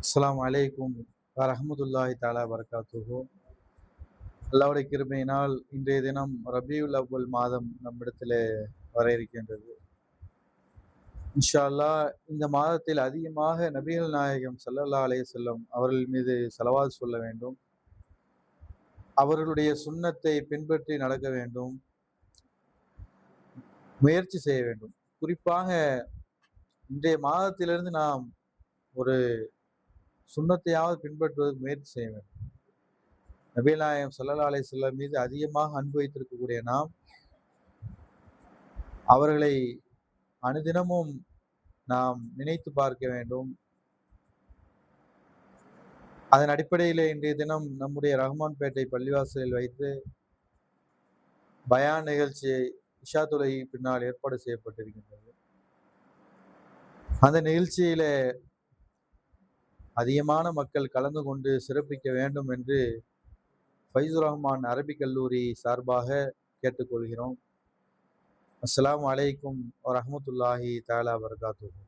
அஸ்ஸலாமு அலைக்கும் வரஹ்மத்துல்லாஹி தஆலா வபரகாத்துஹு. அல்லாஹ்வுடைய கிருபையினால் இன்றைய தினம் ரபியுல் அவ்வல் மாதம் நம்மிடத்திலே வர இருக்கின்றது. இன்ஷா அல்லாஹ் இந்த மாதத்தில் அதிகமாக நபிகள் நாயகம் ஸல்லல்லாஹு அலைஹி வஸல்லம் அவர்கள் மீது ஸலவாத் சொல்ல வேண்டும். அவர்களுடைய சுன்னத்தை பின்பற்றி நடக்க வேண்டும். முயற்சி செய்ய வேண்டும். குறிப்பாக இன்றைய மாதத்திலிருந்து நாம் ஒரு சுன்னத்தையாவது பின்பற்றுவதற்கு முயற்சி செய்ய வேண்டும். நபிகள் நாயகம் ஸல்லல்லாஹு அலைஹி வஸல்லம் மீது அதிகமாக அன்பு வைத்திருக்கக்கூடிய நாம், அவர்களை அனுதினமும் நாம் நினைத்து பார்க்க வேண்டும். அதன் அடிப்படையிலே இன்றைய தினம் நம்முடைய ரஹ்மான்பேட்டை பள்ளிவாசலில் வைத்து பயான் நிகழ்ச்சியை இஷா தொழுகை பின்னால் ஏற்பாடு செய்யப்பட்டிருக்கின்றது. அந்த நிகழ்ச்சியிலே அதிகமான மக்கள் கலந்து கொண்டு சிறப்பிக்க வேண்டும் என்று ஃபைசுர் ரஹ்மான் அரபிக் கல்லூரி சார்பாக கேட்டுக்கொள்கிறோம். அஸ்ஸலாமு அலைக்கும் வரஹ்மத்துல்லாஹி தஆலா வபரகாத்துஹு.